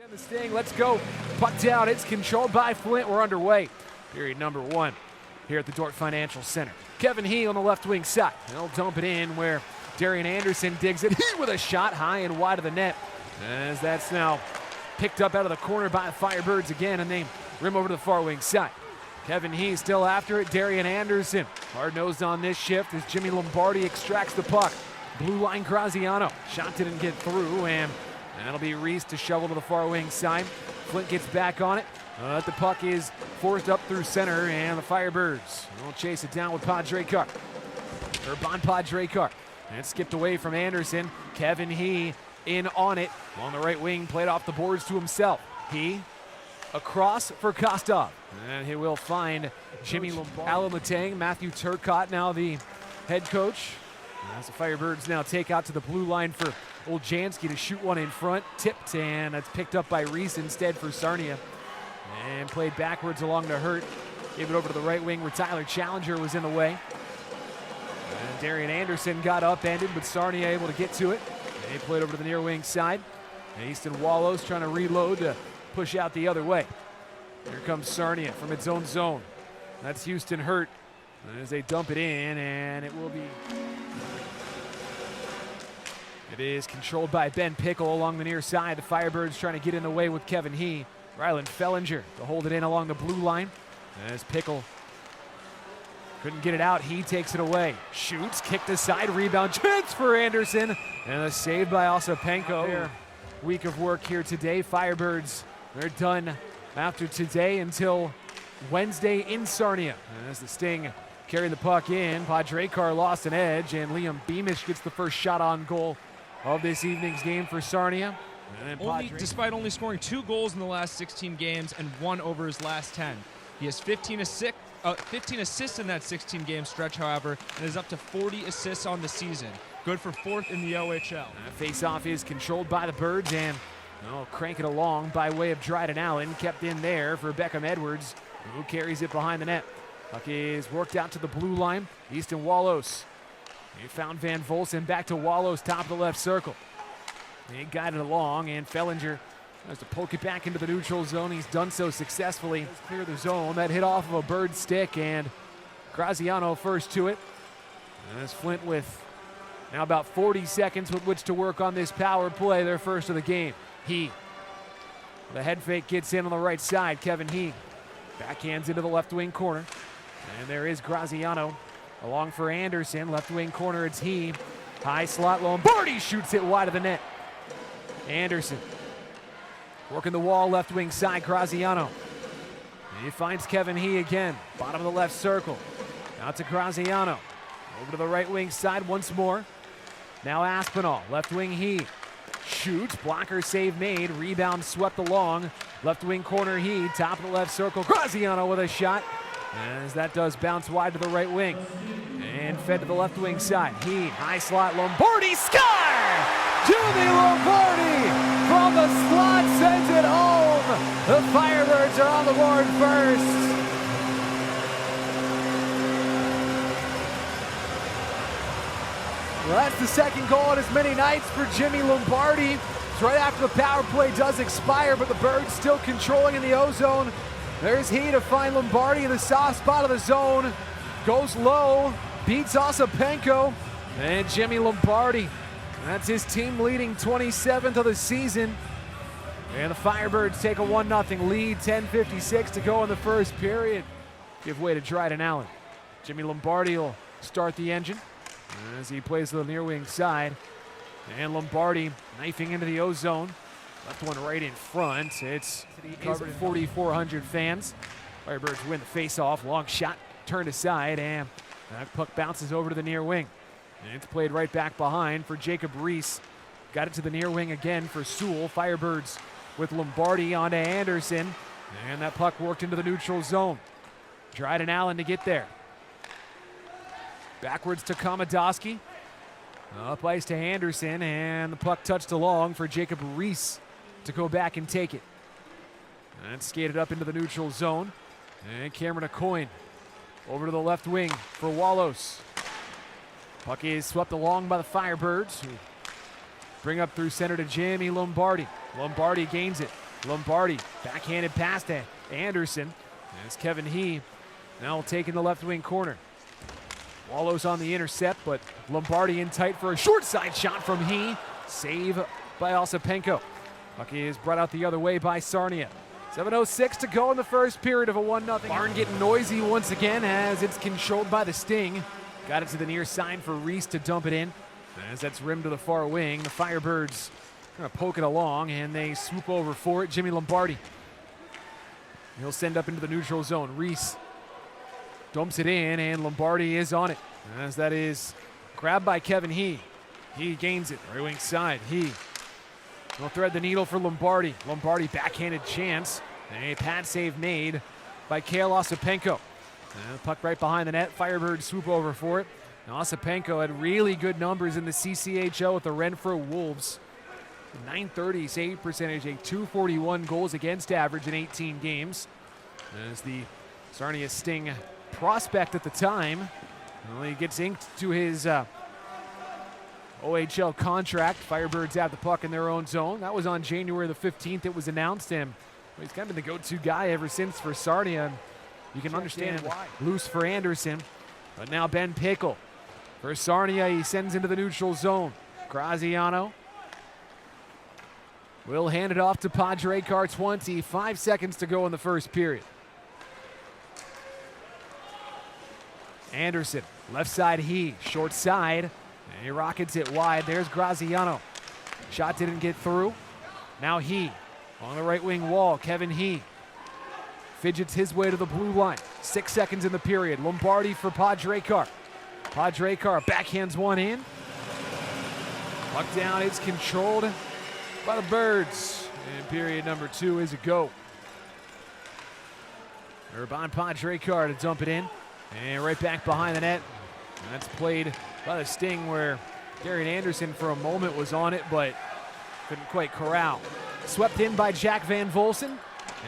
The Sting, let's go. Puck down, it's controlled by Flint. We're underway. Period number 1 here at the Dort Financial Center. Kevin He on the left wing side. They'll dump it in where Darian Anderson digs it. He with a shot high and wide of the net. As that's now picked up out of the corner by the Firebirds again, and they rim over to the far wing side. Kevin He still after it. Darian Anderson hard-nosed on this shift as Jimmy Lombardi extracts the puck. Blue line Graziano. Shot didn't get through, and that'll be Reese to shovel to the far wing side. Flint gets back on it. The puck is forced up through center, and the Firebirds will chase it down with Bon Padrekar. And it's skipped away from Anderson. Kevin He in on it. On the right wing, played off the boards to himself. He across for Kostov. And he will find Jimmy Lombardi. Alan Letang, Matthew Turcotte now the head coach. As the Firebirds now take out to the blue line for Oljanski to shoot one in front. Tipped, and it's picked up by Reese instead for Sarnia. And played backwards along to Hurt. Gave it over to the right wing where Tyler Challenger was in the way. And Darian Anderson got upended, but Sarnia able to get to it. And he played over to the near wing side. And Easton Wallows trying to reload to push out the other way. Here comes Sarnia from its own zone. That's Houston Hurt. As they dump it in, and it will be... It is controlled by Ben Pickle along the near side. The Firebirds trying to get in the way with Kevin He. Rylan Fellinger to hold it in along the blue line. As Pickle couldn't get it out, he takes it away. Shoots, kicked aside, rebound, chance for Anderson. And a save by Osapenko. Their week of work here today. Firebirds, they're done after today until Wednesday in Sarnia. As the Sting carry the puck in, Padrekar lost an edge, and Liam Beamish gets the first shot on goal of this evening's game for Sarnia. Despite only scoring 2 goals in the last 16 games and 1 over his last 10. He has 15 assists in that 16-game stretch, however, and is up to 40 assists on the season. Good for 4th in the OHL. Face-off is controlled by the Birds, and crank it along by way of Dryden Allen. Kept in there for Beckham Edwards, who carries it behind the net. Puck is worked out to the blue line. Easton Wallows. He found Van Volsen, back to Wallows, top of the left circle. He guided along, and Fellinger has to poke it back into the neutral zone. He's done so successfully. Let's clear the zone. That hit off of a Bird stick, and Graziano first to it. As Flint with now about 40 seconds with which to work on this power play, their first of the game. He, the head fake, gets in on the right side. Kevin He backhands into the left wing corner. And there is Graziano along for Anderson. Left wing corner, it's He. High slot, Lombardi shoots it wide of the net. Anderson working the wall, left wing side, Graziano. He finds Kevin He again, bottom of the left circle. Out to Graziano. Over to the right wing side once more. Now Aspinall, left wing He. Shoots, blocker save made, rebound swept along. Left wing corner He, top of the left circle, Graziano with a shot. As that does bounce wide to the right wing. And fed to the left wing side. He, high slot, Lombardi, score! Jimmy Lombardi from the slot sends it home. The Firebirds are on the board first. Well, that's the second goal in as many nights for Jimmy Lombardi. It's right after the power play does expire, but the Birds still controlling in the O-zone. There's He to find Lombardi in the soft spot of the zone. Goes low, beats Osapenko, and Jimmy Lombardi. That's his team leading 27th of the season. And the Firebirds take a 1-0 lead, 10:56 to go in the first period. Give way to Dryden Allen. Jimmy Lombardi will start the engine as he plays to the near wing side. And Lombardi knifing into the O-zone. Left one right in front. It's covered 4,400 fans. Firebirds win the face-off. Long shot turned aside, and that puck bounces over to the near wing. And it's played right back behind for Jacob Reese. Got it to the near wing again for Sewell. Firebirds with Lombardi onto Anderson. And that puck worked into the neutral zone. Dryden Allen to get there. Backwards to Komodowski. Up ice to Anderson, and the puck touched along for Jacob Reese to go back and take it. And skated up into the neutral zone. And Cameron Aucoin over to the left wing for Wallows. Puck is swept along by the Firebirds, who bring up through center to Jimmy Lombardi. Lombardi gains it. Lombardi, backhanded pass to Anderson. As Kevin He now taking the left wing corner. Wallows on the intercept, but Lombardi in tight for a short side shot from He. Save by Osipenko. Puck is brought out the other way by Sarnia. 7:06 to go in the first period of a 1-0. Barn getting noisy once again as it's controlled by the Sting. Got it to the near side for Reese to dump it in. As that's rimmed to the far wing, the Firebirds kind of poke it along, and they swoop over for it. Jimmy Lombardi. He'll send up into the neutral zone. Reese dumps it in, and Lombardi is on it. As that is grabbed by Kevin He. He gains it, right wing side. He will thread the needle for Lombardi. Lombardi backhanded chance. A pad save made by Kale Osipenko. Puck right behind the net. Firebirds swoop over for it. Now Osipenko had really good numbers in the CCHL with the Renfrew Wolves. 930 save percentage, a .241 goals against average in 18 games. As the Sarnia Sting prospect at the time, well, he gets inked to his OHL contract. Firebirds have the puck in their own zone. That was on January the 15th. It was announced, and he's kind of been the go-to guy ever since for Sarnia. You can understand why. Loose for Anderson, but now Ben Pickle. For Sarnia, he sends into the neutral zone. Graziano will hand it off to Padre Car. 25 seconds to go in the first period. Anderson, left side He, short side. And he rockets it wide. There's Graziano. Shot didn't get through. Now He on the right wing wall. Kevin He fidgets his way to the blue line. 6 seconds in the period. Lombardi for Padre Car. Padre Car backhands one in. Puck down. It's controlled by the Birds. And period number 2 is a go. Urban Padre Car to dump it in. And right back behind the net. And that's played by the Sting, where Darian Anderson for a moment was on it, but couldn't quite corral. Swept in by Jack Van Volsen.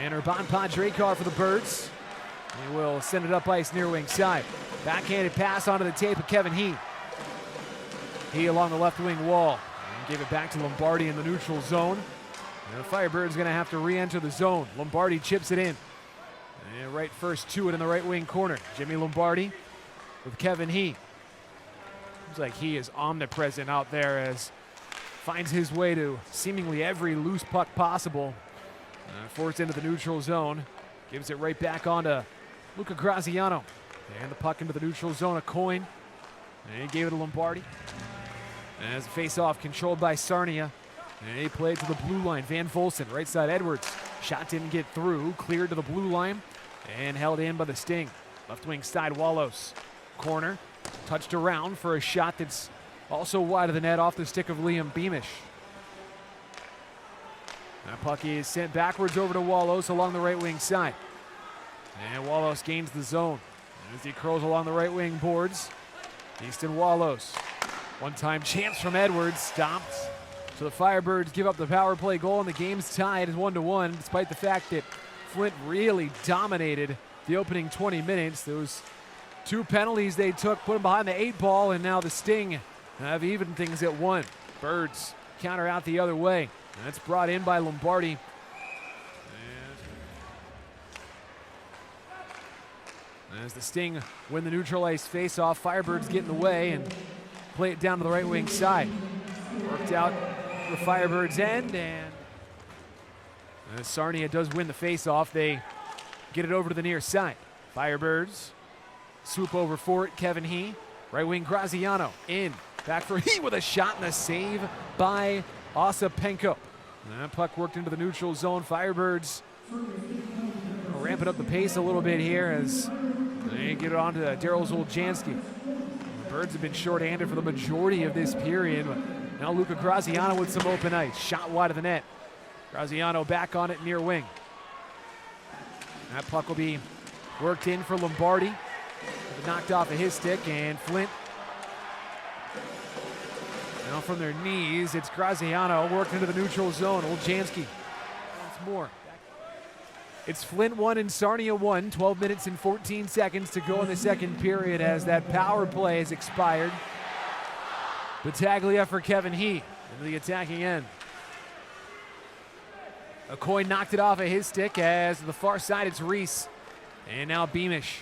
And Urban Padre Car for the Birds. He will send it up ice near wing side. Backhanded pass onto the tape of Kevin He. He along the left wing wall. And gave it back to Lombardi in the neutral zone. And the Firebirds going to have to re-enter the zone. Lombardi chips it in. And right first to it in the right wing corner. Jimmy Lombardi with Kevin He. Seems like he is omnipresent out there as finds his way to seemingly every loose puck possible. Forced into the neutral zone. Gives it right back onto Luca Graziano. And the puck into the neutral zone, a coin. And he gave it to Lombardi. As the face-off controlled by Sarnia. And he played to the blue line. Van Volsen, right side Edwards. Shot didn't get through. Cleared to the blue line. And held in by the Sting. Left wing side Wallows. Corner. Touched around for a shot that's also wide of the net off the stick of Liam Beamish. That puck is sent backwards over to Wallows along the right wing side. And Wallows gains the zone. As he curls along the right wing boards. Easton Wallows. One-time chance from Edwards. Stopped. So the Firebirds give up the power play goal, and the game's tied 1-1, despite the fact that Flint really dominated the opening 20 minutes. Those 2 penalties they took put them behind the 8 ball, and now the Sting have evened things at 1. Birds counter out the other way. That's brought in by Lombardi. And as the Sting win the neutral ice face-off, Firebirds get in the way and play it down to the right wing side. Worked out the Firebirds' end, and as Sarnia does win the face-off, they get it over to the near side. Firebirds swoop over for it. Kevin He, right wing Graziano in. Back for He with a shot and a save by Osipenko. And that puck worked into the neutral zone. Firebirds ramping up the pace a little bit here as they get it on to Daryl Zoljanski. The Birds have been shorthanded for the majority of this period. But now Luca Graziano with some open ice. Shot wide of the net. Graziano back on it near wing. That puck will be worked in for Lombardi. Knocked off of his stick, and Flint now from their knees. It's Graziano worked into the neutral zone. Oljanski once more. It's Flint 1 and Sarnia 1. 12 minutes and 14 seconds to go in the second period as that power play has expired. Battaglia for Kevin He into the attacking end. Aucoin knocked it off of his stick as to the far side it's Reese. And now Beamish.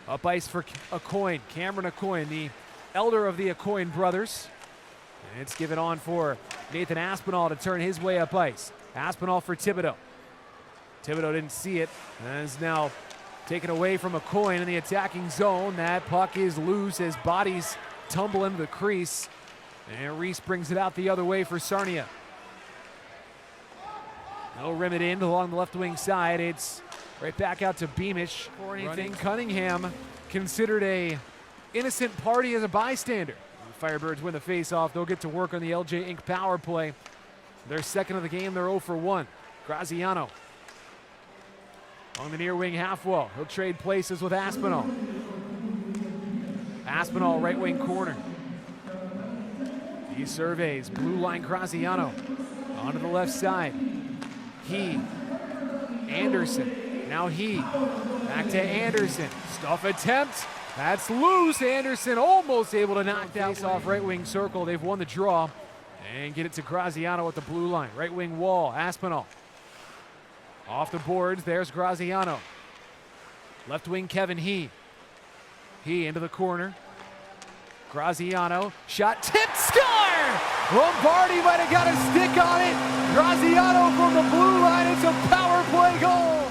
Up ice for Aucoin. Cameron Aucoin, the elder of the Aucoin brothers. And it's given on for Nathan Aspinall to turn his way up ice. Aspinall for Thibodeau. Thibodeau didn't see it. And is now taken away from Aucoin in the attacking zone. That puck is loose as bodies tumble into the crease. And Reese brings it out the other way for Sarnia. No rim it in along the left wing side. It's right back out to Beamish. For anything, Cunningham considered a innocent party as a bystander. The Firebirds win the face-off. They'll get to work on the LJ Inc. power play. Their second of the game. They're 0 for 1. Graziano on the near wing half wall. He'll trade places with Aspinall. Aspinall right wing corner. He surveys. Blue line Graziano onto the left side. He. Anderson. Now he. Back to Anderson. Stuff attempt. That's loose. Anderson almost able to knock that off right wing circle. They've won the draw. And get it to Graziano at the blue line. Right wing wall. Aspinall. Off the boards. There's Graziano. Left wing Kevin He. He into the corner. Graziano. Shot tipped. Score! Lombardi might have got a stick on it. Graziano from the blue line. It's a power play goal.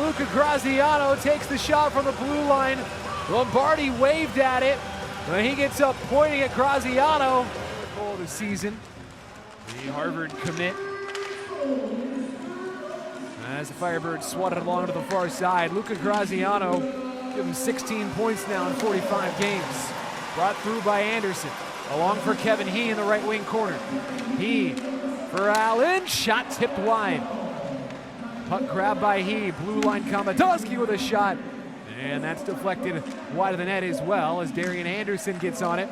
Luca Graziano takes the shot from the blue line. Lombardi waved at it. But he gets up pointing at Graziano. Goal of the season. The Harvard commit. As the Firebirds swatted along to the far side. Luca Graziano gives him 16 points now in 45 games. Brought through by Anderson. Along for Kevin He in the right wing corner. He for Allen. Shot tipped wide. Puck grabbed by He. Blue line Komodowski with a shot. And that's deflected wide of the net as well as Darian Anderson gets on it.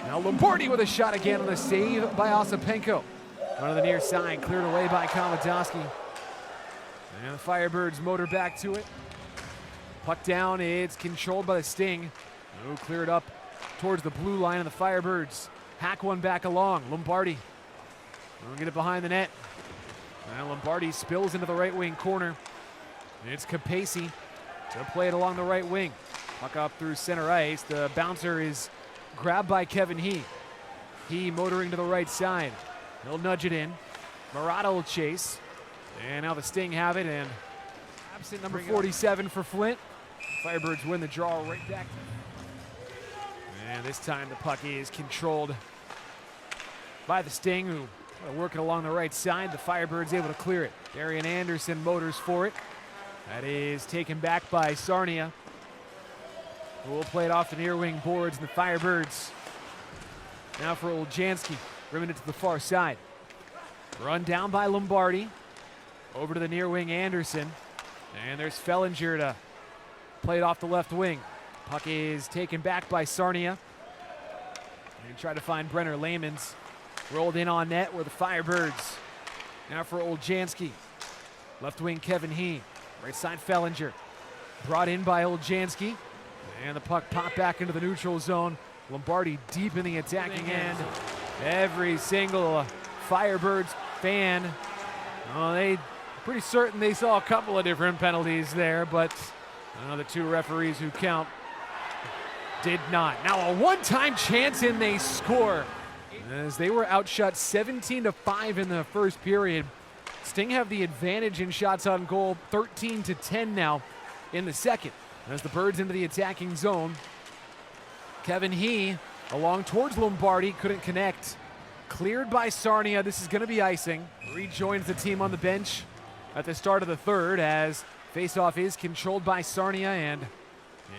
Now Lombardi with a shot again on the save by Ossipenko. On the near side, cleared away by Komodowski. And the Firebirds motor back to it. Puck down, it's controlled by the Sting. Oh, cleared up towards the blue line, and the Firebirds hack one back along. Lombardi will get it behind the net. And Lombardi spills into the right wing corner. And it's Capacey to play it along the right wing. Puck up through center ice. The bouncer is grabbed by Kevin He. He motoring to the right side. He'll nudge it in. Murata will chase. And now the Sting have it, and absent number 47 for Flint. Firebirds win the draw right back. And this time the puck is controlled by the Sting, who are working along the right side. The Firebirds able to clear it. Darian Anderson motors for it. That is taken back by Sarnia, who will play it off the near wing boards, and the Firebirds now for Oljanski, rimming it to the far side. Run down by Lombardi. Over to the near wing, Anderson. And there's Fellinger to play it off the left wing. Puck is taken back by Sarnia. And try to find Brenner Lamans. Rolled in on net where the Firebirds. Now for Oljanski. Left wing, Kevin He. Right side, Fellinger. Brought in by Oljanski. And the puck popped back into the neutral zone. Lombardi deep in the attacking end. Every single Firebirds fan, they pretty certain they saw a couple of different penalties there, but the two referees who count did not. Now a one-time chance and they score. As they were outshot 17-5 in the first period. Sting have the advantage in shots on goal, 13-10 now in the second. As the Birds into the attacking zone. Kevin He along towards Lombardi, couldn't connect. Cleared by Sarnia. This is going to be icing. Rejoins the team on the bench at the start of the third as faceoff is controlled by Sarnia, and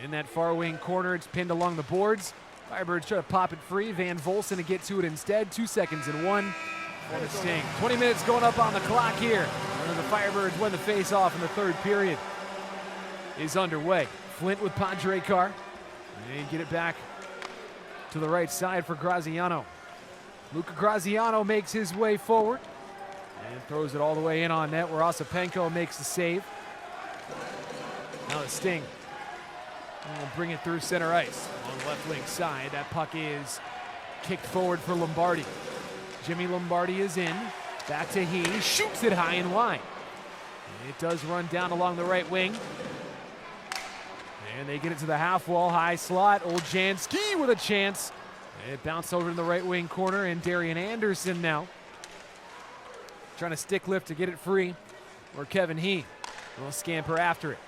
in that far wing corner, it's pinned along the boards. Firebirds try to pop it free. Van Volsen to get to it instead. 2 seconds and 1 for the Sting. 20 minutes going up on the clock here. And the Firebirds win the faceoff in the third period is underway. Flint with Padre Carr. And get it back to the right side for Graziano. Luca Graziano makes his way forward and throws it all the way in on net where Ossipenko makes the save. Now the Sting will bring it through center ice on the left wing side. That puck is kicked forward for Lombardi. Jimmy Lombardi is in. Back to He. Shoots it high and wide. It does run down along the right wing. And they get it to the half wall, high slot. Oljanski with a chance. It bounced over to the right wing corner, and Darian Anderson now trying to stick lift to get it free. Or Kevin He will scamper after it.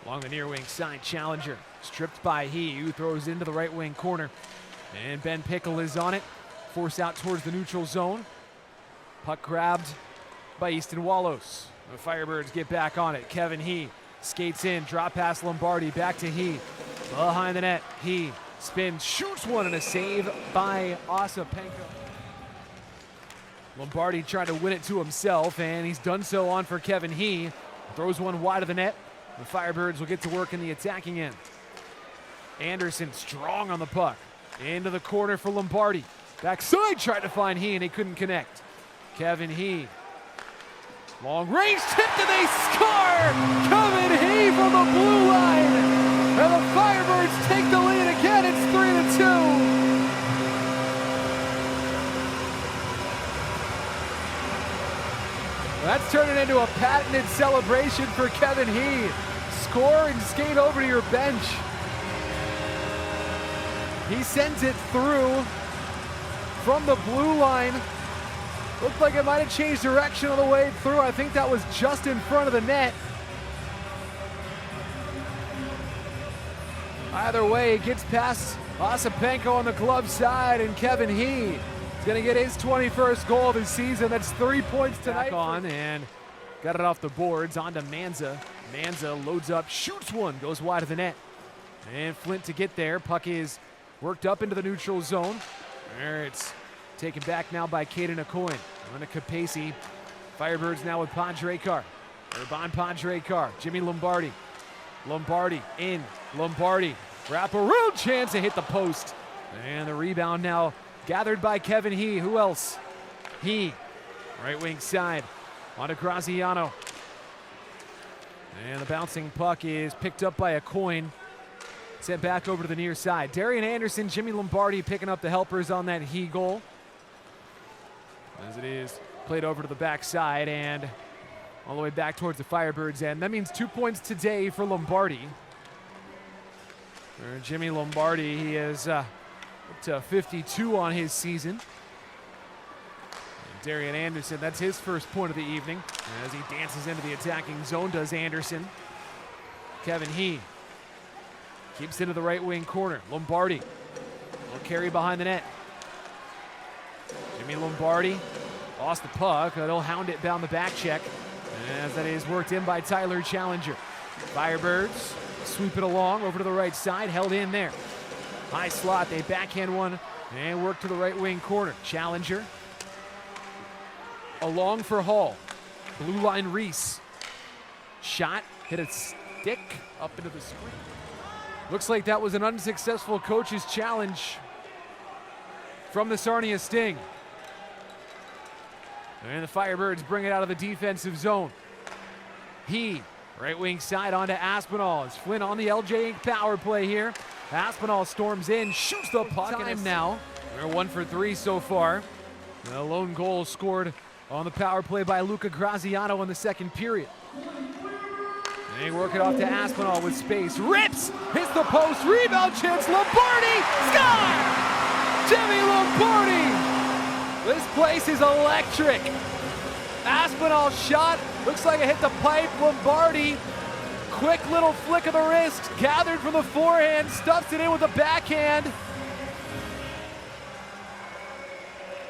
Along the near wing side, Challenger stripped by He, who throws into the right wing corner. And Ben Pickle is on it. Force out towards the neutral zone. Puck grabbed by Easton Wallows. The Firebirds get back on it. Kevin He skates in, drop pass Lombardi, back to He. Behind the net, He spins, shoots one, and a save by Osapenko. Lombardi trying to win it to himself, and he's done so on for Kevin He. Throws one wide of the net. The Firebirds will get to work in the attacking end. Anderson strong on the puck. Into the corner for Lombardi. Backside tried to find He, and he couldn't connect. Kevin He. Long range tip, and they score! Kevin He from the blue line! And the Firebirds take the lead again. It's 3-2. That's turning into a patented celebration for Kevin He. Score and skate over to your bench. He sends it through from the blue line. Looked like it might have changed direction on the way through. I think that was just in front of the net. Either way, it gets past Osapenko on the glove side, and Kevin He is going to get his 21st goal of the season. That's 3 points tonight. Back on and got it off the boards. On to Manza. Manza loads up, shoots one, goes wide of the net. And Flint to get there. Puck is worked up into the neutral zone. There it's taken back now by Caden Acoin. On to Capacey. Firebirds now with Padrekar. Urban Padrekar. Jimmy Lombardi. Lombardi in. Lombardi. Wrap around chance to hit the post. And the rebound now gathered by Kevin He. Who else? He. Right wing side. On to Graziano. And the bouncing puck is picked up by Acoin. Sent back over to the near side. Darian Anderson, Jimmy Lombardi picking up the helpers on that He goal. As it is played over to the backside and all the way back towards the Firebirds end. That means 2 points today for Lombardi. Jimmy Lombardi, he is up to 52 on his season. And Darian Anderson, that's his first point of the evening. As he dances into the attacking zone, does Anderson. Kevin He keeps into the right wing corner. Lombardi will carry behind the net. Jimmy Lombardi lost the puck. He'll hound it down the back check as that is worked in by Tyler Challenger. Firebirds sweep it along over to the right side, held in there. High slot, they backhand one and work to the right wing corner. Challenger along for Hall. Blue line Reese. Shot, hit a stick up into the screen. Looks like that was an unsuccessful coach's challenge from the Sarnia Sting. And the Firebirds bring it out of the defensive zone. He, right wing side onto Aspinall. It's Flint on the LJ Inc. power play here. Aspinall storms in, shoots the puck. Time now. They're 1 for 3 so far. A lone goal scored on the power play by Luca Graziano in the second period. They work it off to Aspinall with space. Rips! Hits the post. Rebound chance. Lombardi! Score! Jimmy Lombardi! This place is electric. Aspinall shot. Looks like it hit the pipe. Lombardi. Quick little flick of the wrist. Gathered from the forehand. Stuffs it in with the backhand.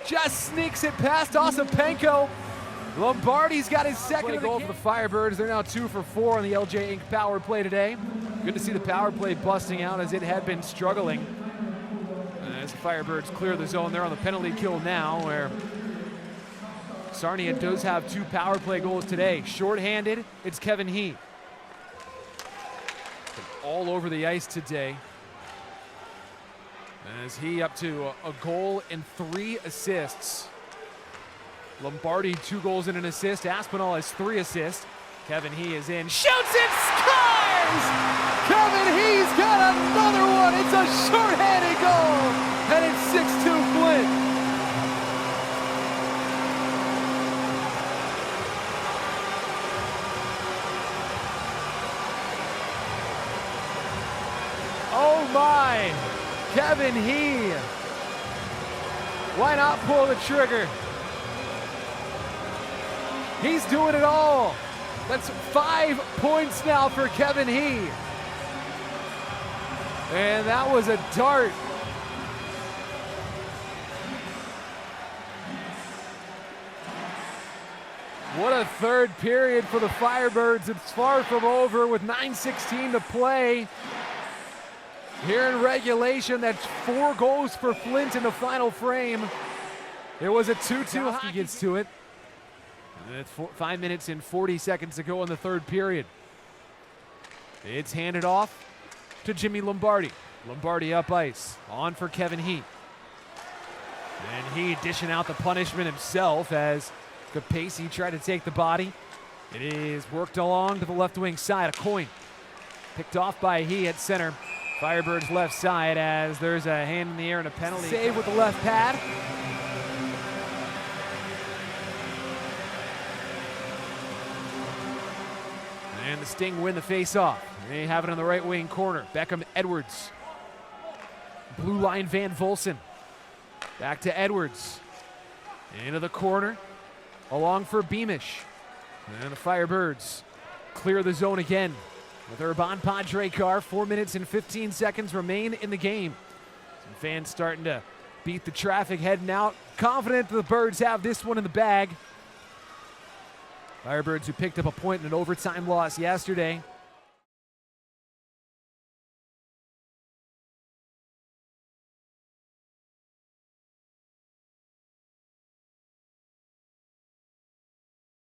Just sneaks it past Osapenko. Lombardi's got his second goal for the Firebirds. They're now 2 for 4 on the LJ Inc. power play today. Good to see the power play busting out as it had been struggling. As the Firebirds clear the zone, they're on the penalty kill now, where Sarnia does have 2 power play goals today. Short-handed, it's Kevin He. All over the ice today. As he up to a goal and 3 assists. Lombardi 2 goals and an assist. Aspinall has 3 assists. Kevin He is in, shoots it, scores! Kevin He's got another one. It's a short-handed goal, and it's 6-2 Flint. Kevin He. Why not pull the trigger? He's doing it all. That's 5 points now for Kevin He. And that was a dart. What a third period for the Firebirds. It's far from over with 9:16 to play. Here in regulation, that's 4 goals for Flint in the final frame. It was a 2-2. He gets to it. And it's 5 minutes and 40 seconds to go in the third period. It's handed off to Jimmy Lombardi. Lombardi up ice. On for Kevin He. And he dishing out the punishment himself as Capacey tried to take the body. It is worked along to the left wing side. A coin picked off by He at center. Firebirds left side as there's a hand in the air and a penalty. Save with the left pad. And the Sting win the face-off. They have it on the right wing corner. Beckham Edwards. Blue line Van Volsen. Back to Edwards. Into the corner. Along for Beamish. And the Firebirds clear the zone again with Urban Padrekar. 4 minutes and 15 seconds remain in the game. Some fans starting to beat the traffic heading out. Confident the Birds have this one in the bag. Firebirds who picked up a point in an overtime loss yesterday